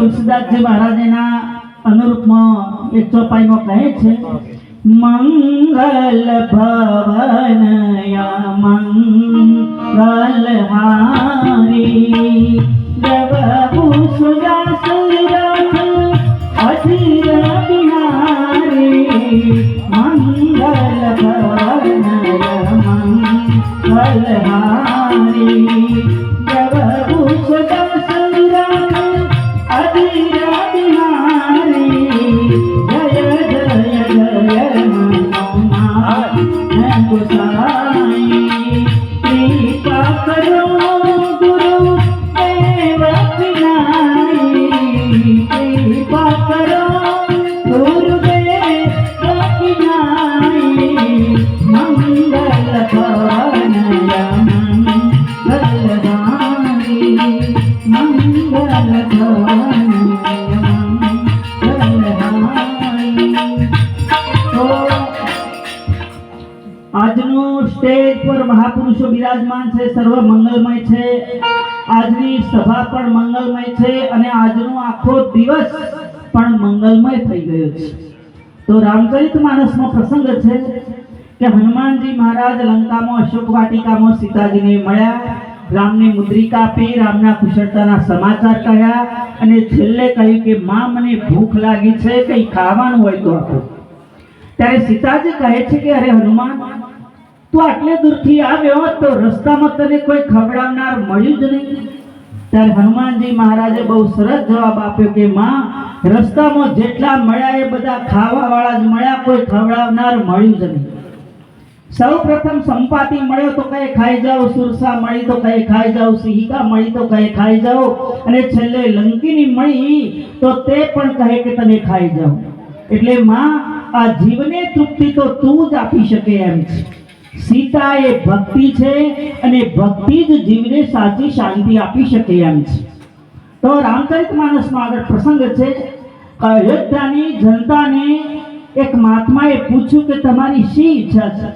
તુલસીદાસજી મહારાજના અનુરૂપમાં એક ચોપાઈમાં કહે છે, મંગલ ભવન મંગલ હારી જબ સુદાસ રથ અધીર બિહારી મંગલ ભવન મંગલ હારી જબ સુદાસ રથ અધીર બિહારી જય જય જય गोसाई कृपा करो गुरु देव किनारी कृपा करो गुरु देव किनारी मंगल भवन मंगल हारी मंगल भवन આજનું સ્ટેજ પર મહાપુરુષો બિરાજમાન છે, સર્વ મંગલમય છે. આજની સભા પણ મંગલમય છે અને આજનો આખો દિવસ પણ મંગલમય થઈ ગયો છે. તો રામચરિતમાનસમાં પ્રસંગ છે કે હનુમાનજી મહારાજ લંકામાં અશોક વાટિકામાં સીતાજીને મળ્યા, રામને મુદ્રિકા આપી, રામના કુશળતાના સમાચાર કહ્યા અને છેલ્લે કહ્યું કે માં મને ભૂખ લાગી છે, કંઈ ખાવાનું હોય તો આપો. ત્યારે સીતાજી કહે છે કે અરે હનુમાન, તું આટલે દૂરથી આવ્યો તો રસ્તામાં તને કોઈ ખવડાવનાર મળ્યું જ નહીં. ત્યારે હનુમાનજી મહારાજે બહુ સરસ જવાબ આપ્યો કે માં, રસ્તામાં જેટલા મળ્યા એ બધા ખાવાવાળા જ મળ્યા, કોઈ ખવડાવનાર મળ્યું જ નહીં. સૌ પ્રથમ સંપાતી મળ્યો તો કહે ખાઈ જાઓ, સુરસા મળી તો કહે ખાઈ જાઓ, સિંહિકા મળી તો કહે ખાઈ જાઓ, અને છેલ્લે લંકીની મળી તો તે પણ કહે કે તમે ખાઈ જાઓ. એટલે માં, આ જીવને તૃપ્તિ તો તું જ આપી શકે એમ છે. સીતા એ ભક્તિ છે અને ભક્તિ જ જીવને સાચી શાંતિ આપી શકે એમ છે. તો રામચરિતમાનસમાં આગળ પ્રસંગ છે, અયોધ્યાની જનતાને એક મહાત્માએ પૂછ્યું કે તમારી શી ઈચ્છા છે?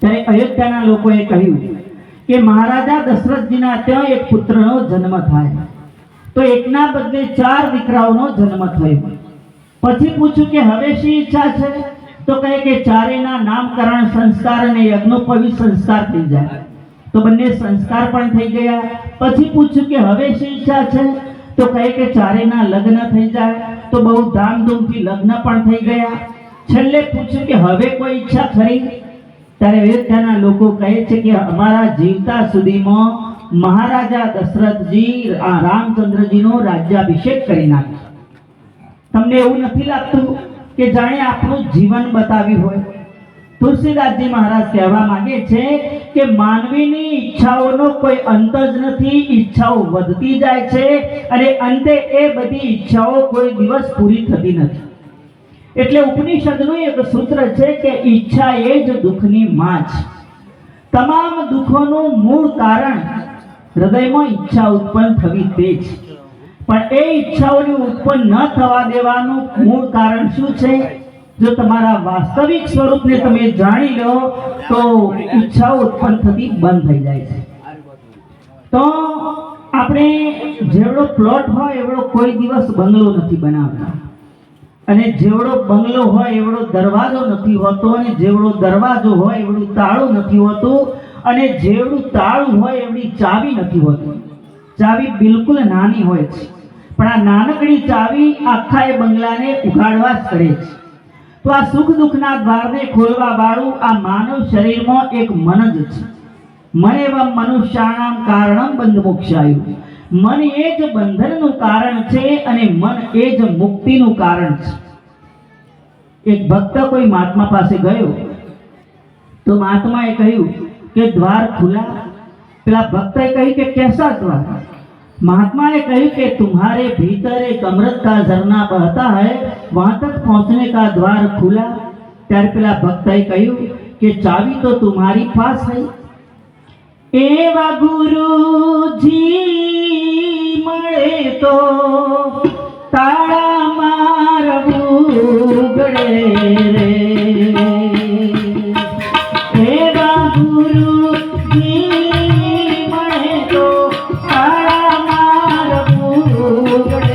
ત્યારે અયોધ્યાના લોકોએ કહ્યું કે મહારાજા દશરથજીના ત્યાં એક પુત્રનો જન્મ થાય. તો એકના બદલે 4 દીકરાઓનો જન્મ થયો. પછી પૂછ્યું કે હવે શી ઈચ્છા છે? તો કહે કે ચારેયના નામકરણ સંસ્કાર અને યજ્ઞોપવિત સંસ્કાર થઈ જાય. તો બંને સંસ્કાર પણ થઈ ગયા. પછી પૂછ્યું કે હવે શી ઈચ્છા છે? તો કહે કે ચારેયના લગ્ન થઈ જાય. તો બહુ ધામધૂમથી લગ્ન પણ થઈ ગયા. છેલ્લે પૂછ્યું કે હવે કોઈ ઈચ્છા ખરી? ત્યારે અયોધ્યાના લોકો કહે છે કે અમારા જીવતા સુધીમાં મહારાજા દશરથજી રામચંદ્રજીનો રાજ્યાભિષેક કરી નાખ્યો. તમને એવું નથી લાગતું કે જાણે આપણું જીવન બતાવ્યું હોય? તુલસીદાસજી મહારાજ કહેવા માંગે છે કે માનવીની ઈચ્છાઓનો કોઈ અંત જ નથી, ઈચ્છાઓ વધતી જાય છે અને અંતે એ બધી ઈચ્છાઓ કોઈ દિવસ પૂરી થતી નથી. એટલે ઉપનિષદનું એક સૂત્ર છે કે ઈચ્છા એ જ દુઃખની માં છે. તમામ દુઃખોનું મૂળ કારણ હૃદયમાં ઈચ્છા ઉત્પન્ન થવી તે છે. પણ એ ઈચ્છાઓને ઉત્પન્ન ન થવા દેવાનું મૂળ કારણ શું છે? જો તમારા વાસ્તવિક સ્વરૂપને તમે જાણી લો તો ઈચ્છાઓ ઉત્પન્ન થતી બંધ થઈ જાય છે. તો આપણે જેવડો પ્લોટ હોય એવડો કોઈ દિવસ બંગલો નથી બનાવતા, અને જેવડો બંગલો હોય એવડો દરવાજો નથી હોતો, અને જેવડો દરવાજો હોય એવડું તાળું નથી હોતું, અને જેવડું તાળું હોય એવડી ચાવી નથી હોતી. ચાવી બિલકુલ નાની હોય છે, પણ આ નાનકડી ચાવી આખા એ બંગલાને ઉઘાડવા જ કરે છે. તો આ સુખ દુઃખના દ્વારને ખોલવા વાળું આ માનવ શરીરમાં એક મન જ છે. મન એવં મનુષ્યાણામ કારણમ બંધ મોક્ષાયુ. મન એ જ બંધનનું કારણ છે અને મન એ જ મુક્તિનું કારણ છે. એક ભક્ત કોઈ મહાત્મા પાસે ગયો તો મહાત્માએ કહ્યું કે દ્વાર ખુલા. પેલા ભક્તએ કહ્યું કે कैसा द्वार? महात्मा ने कही कि तुम्हारे भीतर एक अमृत का झरना बहता है, वहां तक पहुंचने का द्वार खुला. त्यार पेला भक्तए कह્યું कि चाबी तो तुम्हारी पास है. एवा गुरुजी મળે તો તાળા મારવું ગળે રે. એવા ગુરુજી મળે તો તાળા મારવું ગળે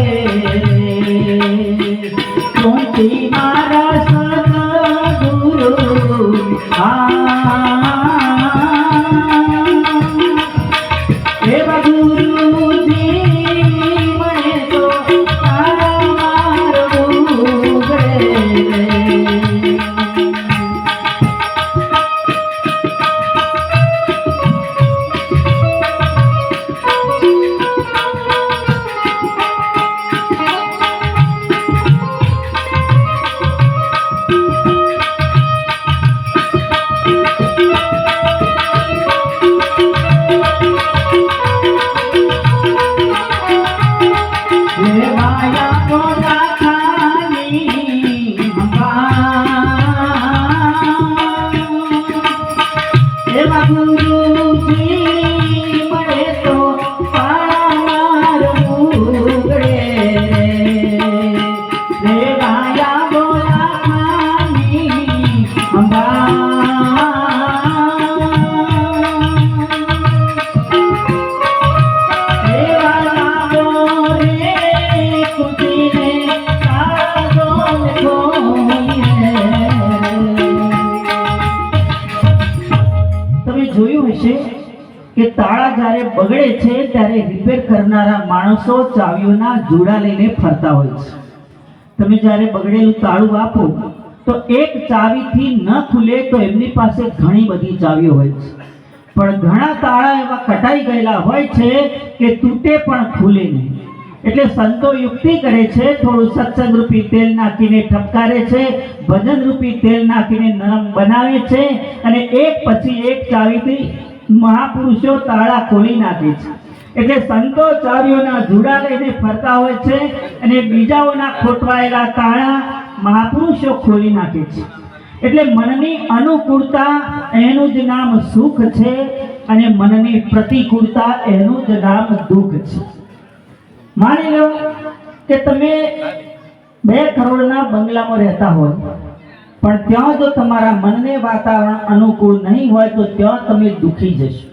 જ્યારે બગડે છે ત્યારે રિપેર કરનારા માણસો ચાવીઓના જોડા લઈને ફરતા હોય છે. તમે જ્યારે બગડેલું તાળું આપો તો એક ચાવીથી ન ખુલે તો એમની પાસે ઘણી બધી ચાવીઓ હોય છે, પણ ઘણા તાળા એવા કટાઈ ગયેલા હોય છે કે તૂટે પણ ખુલે નહીં. એટલે સંતો યુક્તિ કરે છે, થોડું સત્સંગ રૂપી તેલ નાખીને ઠપકારે છે, ભજન રૂપી તેલ નાખીને નરમ બનાવે છે, અને એક પછી એક ચાવીથી મહાપુરુષો તાળા ખોલી નાખે છે. એટલે સંતો ચાવીઓના જોડા લઈને ફરતા હોય છે અને બીજાઓના ખોટવાયેલા તાળા મહાપુરુષો ખોલી નાખે છે. એટલે મનની અનુકૂળતા એનું જ નામ સુખ છે, અને મનની પ્રતિકૂળતા એનું જ નામ દુઃખ છે. માની લો કે તમે 2 કરોડના બંગલામાં રહેતા હોય, પણ ત્યાં જો તમારા મનને વાતાવરણ અનુકૂળ નહીં હોય તો ત્યાં તમે દુઃખી જશો.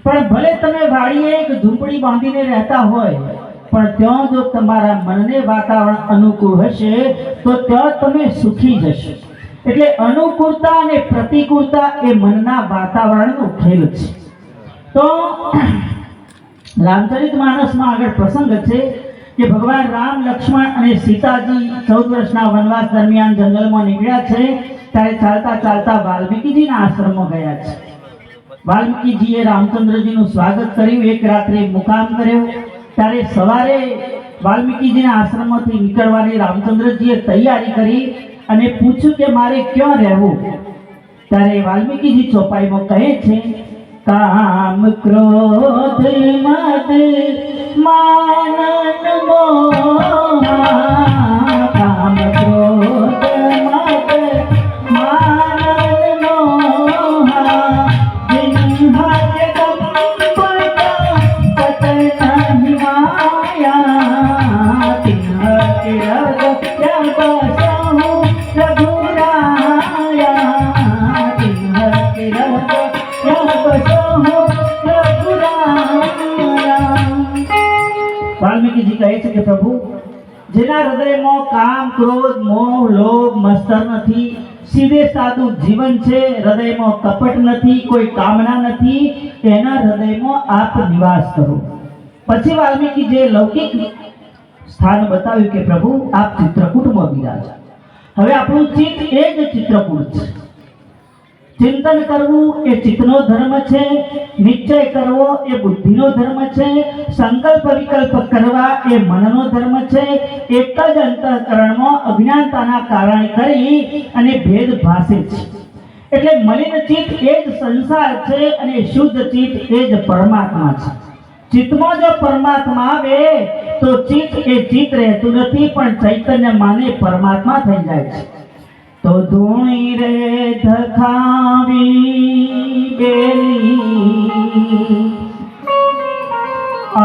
પણ ભલે તમે વાડીએ એક ઝૂંપડી બાંધીને રહેતા હોય, પણ ત્યાં જો તમારા મનને વાતાવરણ અનુકૂળ હશે તો ત્યાં તમે સુખી જશો. એટલે અનુકૂળતા અને પ્રતિકૂળતા એ મનના વાતાવરણનો ખેલ છે. તો રામચરિતમાનસમાં આગળ પ્રસંગ છે કે ભગવાન રામ, લક્ષ્મણ અને સીતાજી 14 વર્ષના વનવાસ દરમિયાન જંગલમાં નીકળ્યા છે. ત્યારે ચાલતા ચાલતા વાલ્મીકીજીના આશ્રમમાં ગયા છે. વાલ્મીકીજીએ રામચંદ્રજીનું સ્વાગત કર્યું, એક રાત્રે મુકામ કર્યો. ત્યારે સવારે વાલ્મીકીજીના આશ્રમમાંથી નીકળવાની રામચંદ્રજીએ તૈયારી કરી અને પૂછ્યું કે મારે ક્યાં રહેવું. ત્યારે વાલ્મીકીજી ચોપાઈમાં કહે છે, કામ ક્રોધ મદ માનન મોહ, કામ ક્રોધ મદ માનન મોહ, जिन हर कंपत पतन माया, तिन रग जब सहु रघुराया, तिन रग वाल्मीकिजी કહે છે કે પ્રભુ, જેના હૃદયમાં કામ, ક્રોધ, મોહ, લોભ, મત્સર નથી, સીધે સાદું જીવન છે, હૃદયમાં કપટ નથી, કોઈ કામના નથી, એના હૃદયમાં આપ નિવાસ કરો. પછી વાલ્મીકીજીએ લૌકિક સ્થાન બતાવ્યું કે પ્રભુ આપ ચિત્રકૂટમાં બિરાજો. હવે આપણું ચિત્ત એ જ ચિત્રકૂટ છે. ચિંતન કરવું એ ચિત્તનો ધર્મ છે, નિશ્ચય કરવો એ બુદ્ધિનો ધર્મ છે, સંકલ્પ વિકલ્પ કરવા એ મનનો ધર્મ છે. એક જ અંતઃકરણમાં અજ્ઞાનતાના કારણે કરી અને ભેદ ભાસે છે. એટલે મલિન ચિત્ત એ જ સંસાર છે અને શુદ્ધ ચિત્ત એ જ પરમાત્મા છે. ચિત્તમાં જો પરમાત્મા આવે તો ચિત્ત એ ચિત્ત રહેતું નથી, પણ ચૈતન્ય માને પરમાત્મા થઈ જાય છે. તો ધૂણી રે ધખાવી બેલી,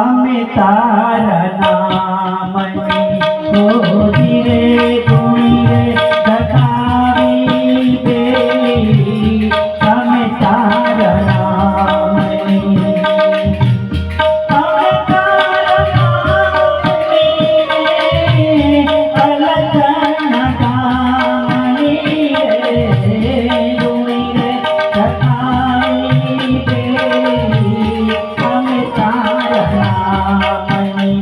અમે તારા નામની શોધી રે, ધૂણી રે ધખાવી બેલી, અમે તારા નામની, અમે તારા નામની અલખના કામની રે, ધૂણી રે ધખાવી બેલી, અમે તારા નામની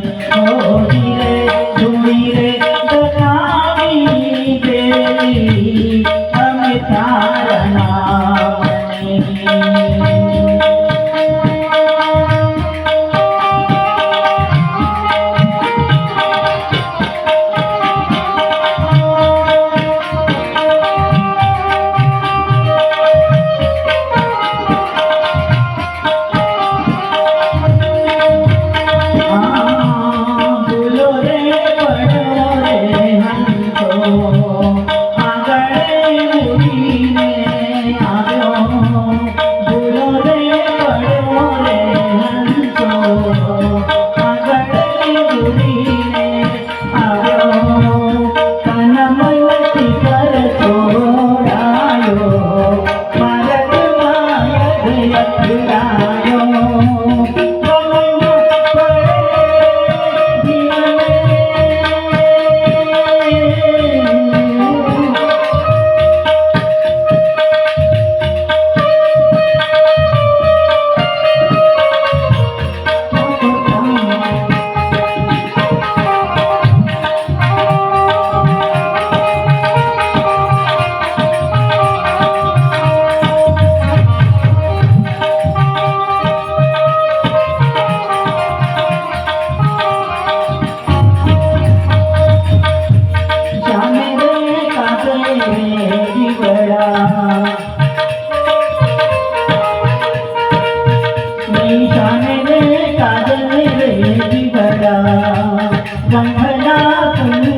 કંઠલા કંઠે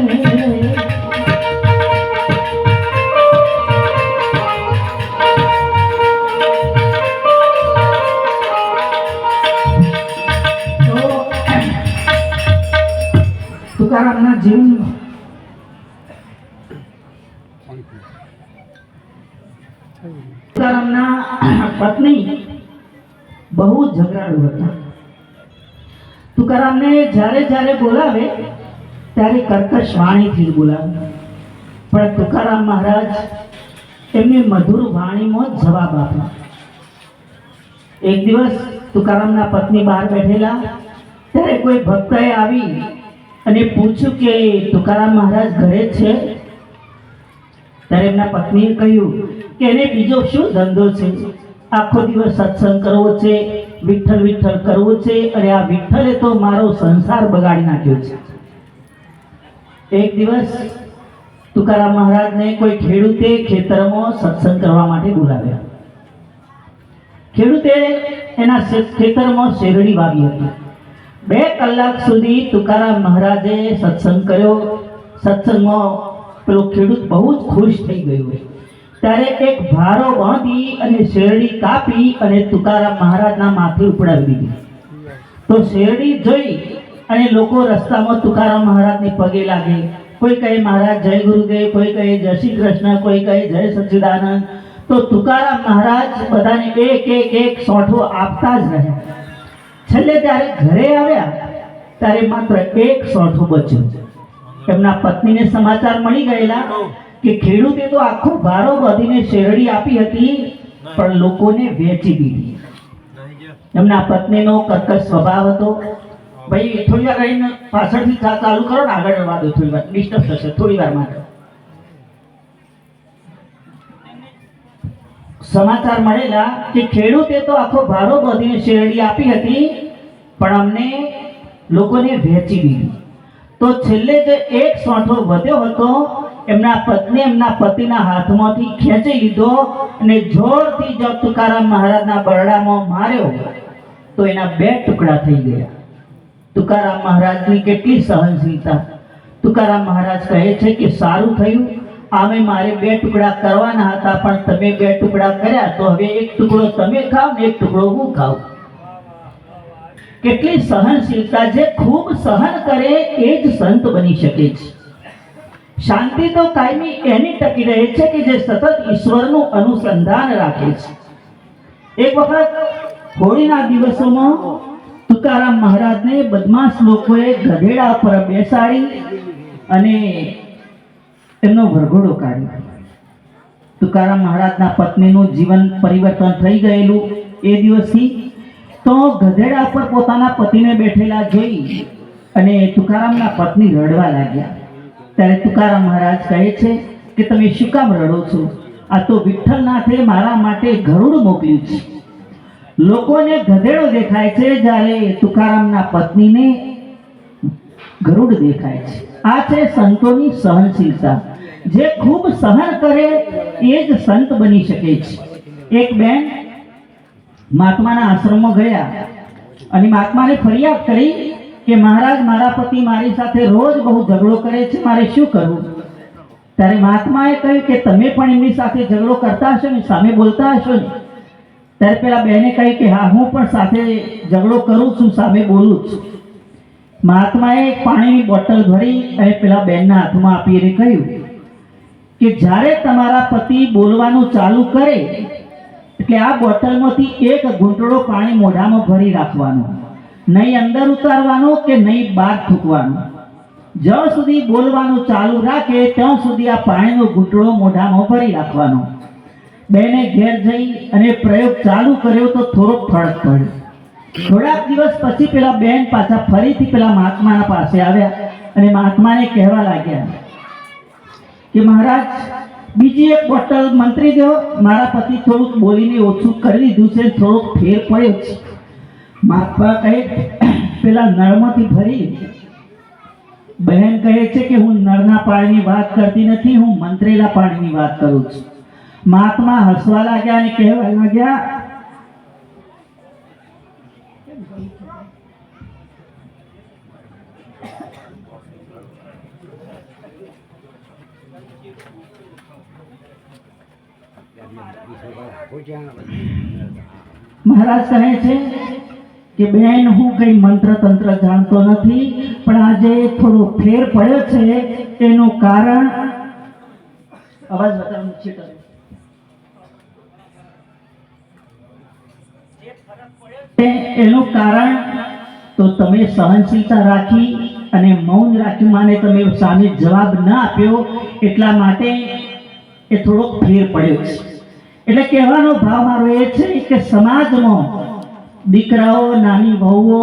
તુકારામના જીવનમાં તુકારામના પત્ની બહુ ઝઘડાળુ હતા. તુકારામને જ્યારે જ્યારે બોલાવે ત્યારે કર્કશ વાણીથી બોલાવે, પણ તુકારામ મહારાજ એમની મધુર વાણીમાં જ જવાબ આપ્યો. એક દિવસ તુકારામના પત્ની બહાર બેઠેલા ત્યારે કોઈ ભક્તએ આવી અને પૂછ્યું કે તુકારામ મહારાજ ઘરે છે? ત્યારે એમના પત્નીએ કહ્યું કે એને બીજો શું ધંધો છે, આખો દિવસ સત્સંગ કરવો છે, વિઠ્ઠલ વિઠ્ઠલ કરવું છે, અને આ વિઠ્ઠલે તો મારો સંસાર બગાડી નાખ્યો છે. એક દિવસ તુકારામ મહારાજને કોઈ ખેડૂતે ખેતરમાં સત્સંગ કરવા માટે બોલાવ્યા. ખેડૂતે એના ખેતરમાં શેરડી વાવી હતી. 2 કલાક સુધી તુકારામ મહારાજે સત્સંગ કર્યો. સત્સંગમાં પેલો ખેડૂત બહુ જ ખુશ થઈ ગયો. ત્યારે એક ભારો બાંધી અને શેરડી કાપી અને તુકારામ મહારાજના માથે ઉપડાવી દીધી. તો શેરડી જોઈ અને લોકો રસ્તામાં તુકારામ મહારાજને પગે લાગે. કોઈ કહે મહારાજ જય ગુરુદેવ, કોઈ કહે જય શ્રી કૃષ્ણ, કોઈ કહે જય સચ્ચિદાનંદ. તો તુકારામ મહારાજ બધાને એક સોંઠો આપતા જ રહે. છેલ્લે ત્યારે ઘરે આવ્યા ત્યારે માત્ર 1 સોંઠો બચ્યો. એમના પત્નીને સમાચાર મળી ગયેલા કે ખેડૂતે તો આખો ભારો બાંધીને શેરડી આપી હતી, પણ લોકોને વેચી દીધી. એમના પત્નીનો કર્કશ સ્વભાવ હતો. ભાઈ થોડી વાર રહીને પાછળથી ચાલુ કરો ને, આગળ રવા દો, થોડી વાર ડિસ્ટર્બ થશે, થોડી વાર માટે. સમાચાર મળેલા કે ખેડૂતે તો આખો ભારો બાંધીને શેરડી આપી હતી, પણ અમને લોકોને વેચી દીધી. તો છેલ્લે જે 1 સોંઠો વધ્યો હતો એમના પત્ની એમના પતિના હાથમાંથી ખેંચી લીધો અને જોરથી જો તુકારામ મહારાજના બરડામાં માર્યો તો એના 2 ટુકડા થઈ ગયા. તુકારામ મહારાજની કેટલી સહનશીલતા! તુકારામ મહારાજ કહે છે કે સારું થયું, આમે મારે 2 ટુકડા કરવાના હતા, પણ તમે 2 ટુકડા કર્યા, તો હવે 1 ટુકડો તમે ખાઓ ને 1 ટુકડો હું ખાઉં. કેટલી સહનશીલતા! જે ખૂબ સહન કરે એ જ સંત બની શકે છે. શાંતિ તો કાયમી એની ટકી રહે છે કે જે સતત ઈશ્વરનું અનુસંધાન રાખે છે. એક વખત હોળીના દિવસોમાં તુકારામ મહારાજને બદમાશ લોકોએ ગધેડા પર બેસાડી અને એમનો વરઘોડો કાઢ્યો. તુકારામ મહારાજના પત્નીનું જીવન પરિવર્તન થઈ ગયેલું એ દિવસથી. તો ગધેડા પર પોતાના પતિને બેઠેલા જોઈ અને તુકારામના પત્ની રડવા લાગ્યા. ત્યારે તુકારામ મહારાજ કહે છે કે તમે શું કામ રડો છો? આ તો વિઠ્ઠલનાથે મારા માટે ગરુડ મોકલ્યું છે. લોકોને ગધેડો દેખાય છે, જ્યારે તુકારામના પત્નીને ગરુડ દેખાય છે. આ છે સંતોની સહનશીલતા. જે ખૂબ સહન કરે એ જ સંત બની શકે છે. એક બેન મહાત્માના આશ્રમમાં ગયા અને મહાત્માને ફરિયાદ કરી કે મહારાજ, મારા પતિ મારી સાથે રોજ બહુ ઝઘડો કરે છે, મારે શું કરવું? ત્યારે મહાત્માએ કહ્યું કે તમે પણ એમની સાથે ઝઘડો કરતા હશો ને, સામે બોલતા હશો ને? ત્યારે પેલા બહેને કહ્યું કે હા, હું પણ સાથે ઝઘડો કરું છું, સામે બોલું છું. મહાત્માએ પાણીની બોટલ ભરી અને પેલા બહેનના હાથમાં આપી અને કહ્યું કે જ્યારે તમારા પતિ બોલવાનું ચાલુ કરે એટલે આ બોટલમાંથી 1 ઘૂંટડો પાણી મોઢામાં ભરી રાખવાનો, નહીં અંદર ઉતારવાનું કે નહીં બહાર થૂકવાનું. જ્યાં સુધી બોલવાનું ચાલુ રાખે ત્યાં સુધી આ પાણીનો ઘૂંટડો મોઢામાં ભરી રાખવાનો. બેને ઘેર જઈ અને પ્રયોગ ચાલુ કર્યો તો થોડોક ફરક પડ્યો. થોડાક દિવસ પછી પેલા બેન પાછા ફરીથી પેલા મહાત્માના પાસે આવ્યા અને મહાત્માને કહેવા લાગ્યા કે મહારાજ, બીજી 1 બોટલ મંત્રી દો, મારા પતિ થોડુંક બોલીને ઓછું કરી દીધું છે, થોડોક ફેર પડ્યો છે. મહાત્મા કહે પેલા નળમાંથી ભરી. બહેન કહે છે કે હું નળના પાણીની વાત કરતી નથી, હું મંત્રેલા પાણીની વાત કરું છું. મહાત્મા હસવા લાગ્યા અને કહેવા લાગ્યા મહારાજ કહે છે કે બેન, હું કઈ મંત્ર તંત્ર જાણતો નથી, પણ આજે થોડો ફેર પડ્યો છે. એનું કારણ અવાજ વધારે ઊંચી કરો. એનું કારણ તો તમે સહનશીલતા રાખી અને મૌન રાખી માને તમે સામે જવાબ ન આપ્યો, એટલા માટે એ થોડોક ફેર પડ્યો છે. એટલે કહેવાનો ભાવ મારો એ છે કે સમાજમાં દીકરાઓ, નાની વહુઓ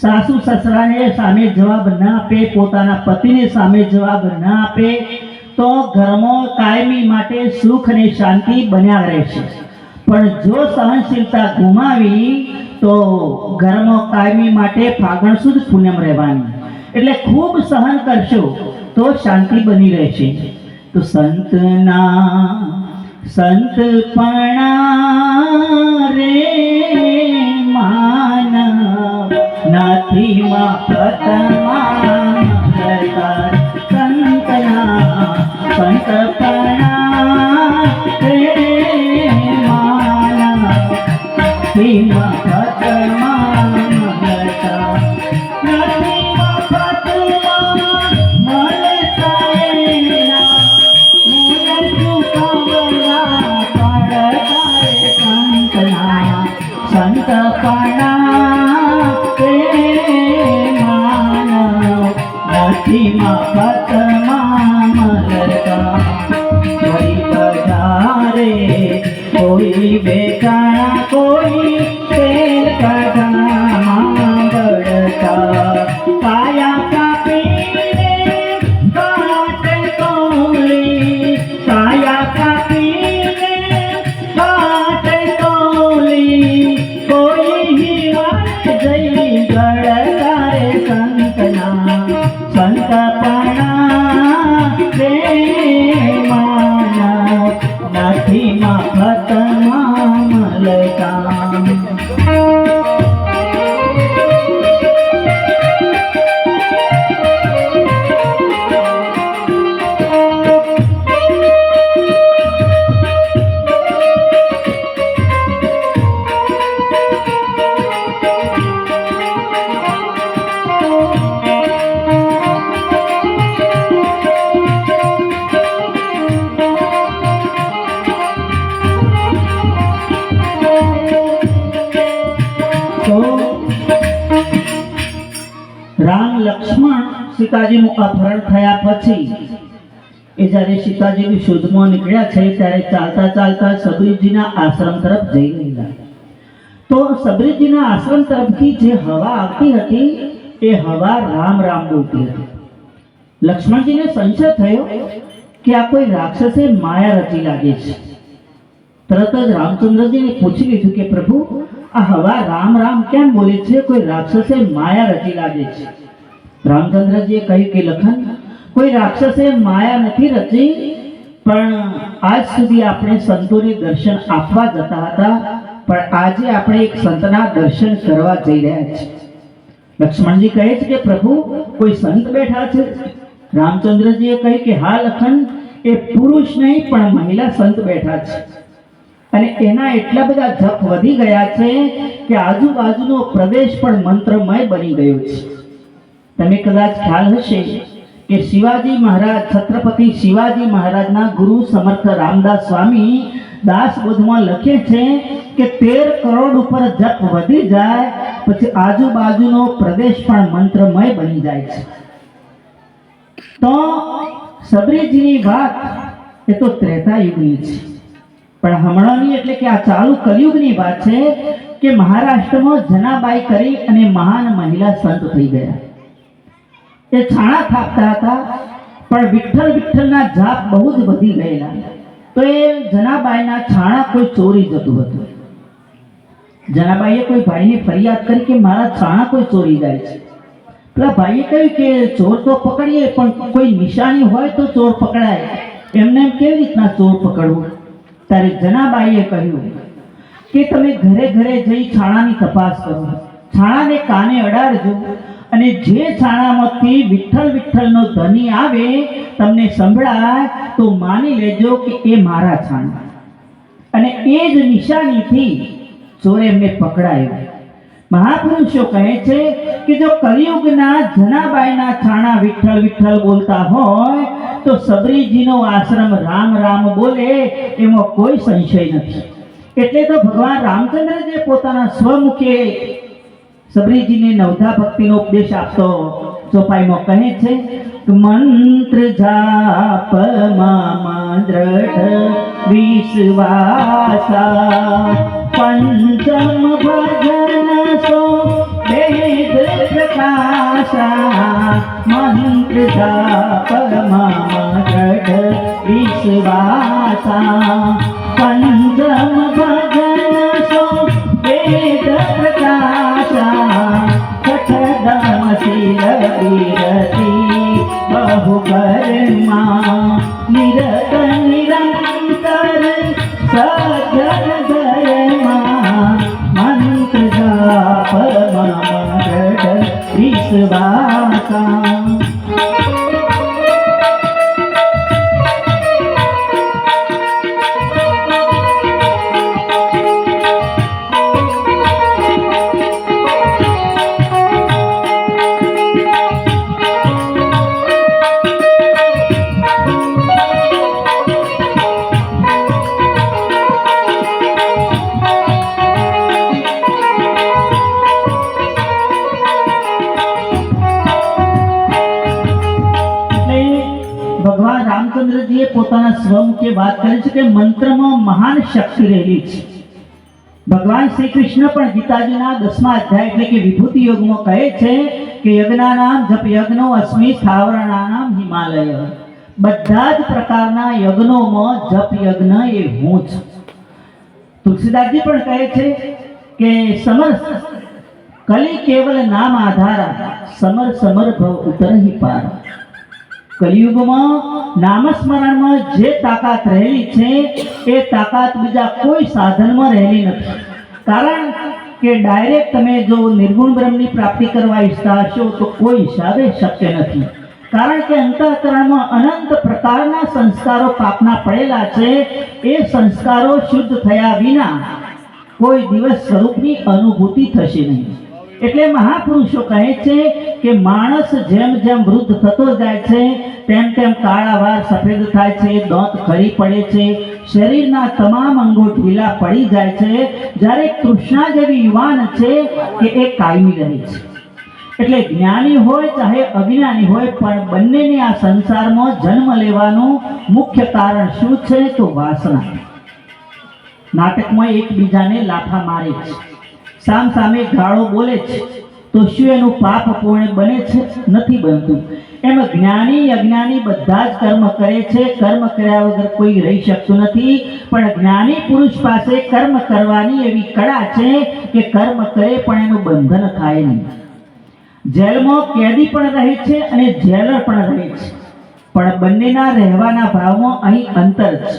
સાસુ સસરાને સામે જવાબ ન આપે, પોતાના પતિને સામે જવાબ ન આપે, તો ઘરમાં કાયમી માટે સુખ અને શાંતિ બન્યા રહેશે. પણ જો સહનશીલતા ગુમાવી તો ઘરમાં કાયમી માટે ફાગણ સુદ પૂનમ રહેવાની. એટલે ખૂબ સહન કરશો તો શાંતિ બની રહેશે. તો સંતપણા રે માનવ નથી મફતમાં મળતા. સંતપણા રે માનવ નથી મફતમાં મળતા. નથી મફતમાં મળતા એના મૂળ ચૂકવવા પડતા સંતના. સંતપણા રે માનવ નથી મફતમાં મળતા. કોઈ બજારે કોઈ બેચાણા, કોઈ તેલ કઢામાં બળતા. કાયા કાપીને કાટે તોલી, કાયા કાપીને કાટે તોલી, કોઈ હિવાય જઈ ગળતા રે સંતના. સંતપણા રે માનવ નથી મફતમાં મળતા. રામ લક્ષ્મણ સીતાજીનું અપહરણ થયા પછી એ જ્યારે સીતાજીની શોધમાં નીકળ્યા છે ત્યારે ચાલતા ચાલતા સબરીજીના આશ્રમ તરફ જઈ રહ્યા. તો સબરીજીના આશ્રમ તરફથી જે હવા આવતી હતી એ હવા રામ રામ બોલતી હતી. લક્ષ્મણજીને સંશય થયો કે આ કોઈ રાક્ષસે માયા રચી લાગે છે. તરત જ રામચંદ્રજીને પૂછી લીધું કે પ્રભુ, આ હવા રામ રામ કેમ બોલે છે? કોઈ રાક્ષસે માયા રચી લાગે છે. રામચંદ્રજીએ કહ્યું કે લખન, કોઈ રાક્ષસે માયા નથી રચી, પણ આજ સુધી આપણે સંતોને દર્શન આપવા જતા હતા, પણ આજે આપણે એક સંતના દર્શન કરવા જઈ રહ્યા છીએ. લક્ષ્મણજી કહે છે કે પ્રભુ, કોઈ સંત બેઠા છે? રામચંદ્રજીએ કહ્યું કે હા લખન, એ પુરુષ નહીં પણ મહિલા સંત બેઠા છે. અને એના એટલા બધા જપ વધી ગયા છે કે આજુબાજુનો પ્રદેશ પણ મંત્રમય બની ગયો છે. તમે કદાચ ખ્યાલ હશે કે શિવાજી મહારાજ, છત્રપતિ શિવાજી મહારાજના ગુરુ સમર્થ રામદાસ સ્વામી દાસબોધમાં લખે છે કે 13 કરોડ ઉપર જપ વધી જાય પછી આજુબાજુનો પ્રદેશ પણ મંત્રમય બની જાય છે. તો સબરીજીની વાત એ તો ત્રેતા યુગની છે, પણ હમણાંની એટલે કે આ ચાલુ કલયુગની વાત છે કે મહારાષ્ટ્રમાં જનાબાઈ કરી અને મહાન મહિલા સંત થઈ ગયા. એ છાણા થાપતા હતા, પણ વિઠ્ઠલ વિઠ્ઠલના જાપ બહુ જ વધી ગયેલા. તો એ જનાબાઈના છાણા કોઈ ચોરી જતું હતું. જનાબાઈએ કોઈ ભાઈને ફરિયાદ કરી કે મારા છાણા કોઈ ચોરી જાય છે. પેલા ભાઈએ કહ્યું કે ચોર તો પકડીએ, પણ કોઈ નિશાની હોય તો ચોર પકડાય, એમને કેવી રીતના ચોર પકડવું? ત્યારે જનાબાઈએ કહ્યું કે તમે ઘરે ઘરે જઈ છાણાની તપાસ કરો, છાણાને કાને અડાડજો અને જે છાણામાંથી વિઠ્ઠલ વિઠ્ઠલનો ધ્વનિ આવે તમને સંભળાય તો માની લેજો કે એ મારા છાણા. અને એ જ નિશાનીથી ચોરે એમને પકડાયો. મહાપુરુષો કહે છે કે જો કલિયુગના જનાબાઈના છાણા વિઠ્ઠલ વિઠ્ઠલ બોલતા હોય તો સબરીજીનો આશ્રમ રામ રામ બોલે એમાં કોઈ સંશય નથી. એટલે તો ભગવાન રામચંદ્રજી પોતાના સ્વમુખે સબરીજીને નવધા ભક્તિનો ઉપદેશ આપતો ચોપાઈમાં કહે છે કે મંત્ર જાપમાં દ્રઢ વિશ્વાસા પંચમ ભજન સો વેદ પ્રકાશા મંત્ર જાપમાં દ્રઢ વિશ્વાસા પંચમ ભજન સો વેદ પ્રકાશા કઠદમશીલ વિરતિ બહુ કર્મા નિરત નિરંતર સજ્જન ધર્મા મંત્ર જાપમાં દ્રઢ વિશ્વાસા. ભગવાન રામચંદ્રજીએ પોતાના સ્વમુખે વાત કરી છે કે મંત્રમાં મહાન શક્તિ રહેલી છે. ભગવાન શ્રી કૃષ્ણ પણ ગીતાજીના 10મા અધ્યાય એટલે કે વિભૂતિ યોગમાં કહે છે કે યજ્ઞાનામ જપ યજ્ઞો અસ્મિ સ્થાવરાણામ હિમાલય. બધા જ પ્રકારના યજ્ઞોમાં જપ યજ્ઞ એ હું છું. તુલસીદાસજી પણ કહે છે કે સમર કલી કેવલ નામ આધારા સમર સમર ભવ ઉતરહી પાર. કલિયુગમાં નામસ્મરણમાં જે તાકાત રહેલી છે એ તાકાત બીજા કોઈ સાધનમાં રહેલી નથી. કારણ કે ડાયરેક્ટ તમે જો નિર્ગુણ બ્રહ્મની પ્રાપ્તિ કરવા ઈચ્છતા હશો તો કોઈ હિસાબે શક્ય નથી. કારણ કે અંતઃકરણમાં અનંત પ્રકારના સંસ્કારો પાપના પડેલા છે. એ સંસ્કારો શુદ્ધ થયા વિના કોઈ દિવસ સ્વરૂપની અનુભૂતિ થશે નહીં. એટલે મહાપુરુષો કહે છે કે માણસ જેમ જેમ વૃદ્ધ થતો જાય છે તેમ તેમ કાળા વાળ સફેદ થાય છે, દાંત ખરી પડે છે, શરીરના તમામ અંગો ઢીલા પડી જાય છે. જ્યારે કૃષ્ણા જેવી યુવાન છે કે એ કાયમી રહે છે. એટલે જ્ઞાની હોય ચાહે અજ્ઞાની હોય પણ બંનેને આ સંસારમાં જન્મ લેવાનું મુખ્ય કારણ શું છે તો વાસના. નાટકમાં એકબીજાને લાફા મારે છે, સામ સામે ગાળો બોલે છે તો શું એનું પાપ પૂર્ણ બને છે? નથી બનતું. એમ જ્ઞાની અજ્ઞાની બધા જ કર્મ કરે છે. કર્મ કર્યા વગર કોઈ રહી શકતું નથી. પણ જ્ઞાની પુરુષ પાસે કર્મ કરવાની એવી કળા છે કે કર્મ કરે પણ એનું બંધન થાય નહીં. જેલમાં કેદી પણ રહે છે અને જેલર પણ રહે છે, પણ બંનેના રહેવાના ભાવમાં અહીં અંતર છે.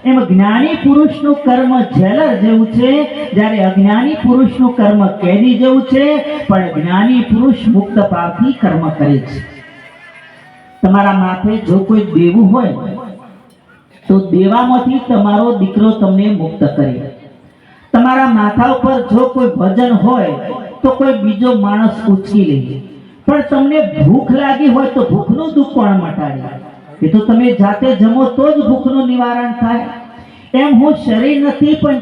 એમ જ્ઞાની પુરુષનું કર્મ જેલર જેવું છે, જ્યારે અજ્ઞાની પુરુષનું કર્મ કેદી જેવું છે. પણ જ્ઞાની પુરુષ મુક્ત ભાવથી કર્મ કરે છે. તમારા માથે જો કોઈ દેવું હોય તો દેવામાંથી તમારો દીકરો તમને મુક્ત કરે. તમારા માથા ઉપર જો કોઈ વજન હોય તો કોઈ બીજો માણસ ઉચકી લે. પણ તમને ભૂખ લાગી હોય તો ભૂખનું દુઃખ કોણ મટાડે? એ તો તમે જાતે જમો તો જ ભૂખનું નિવારણ થાય. એમ હું શરીર નથી પણ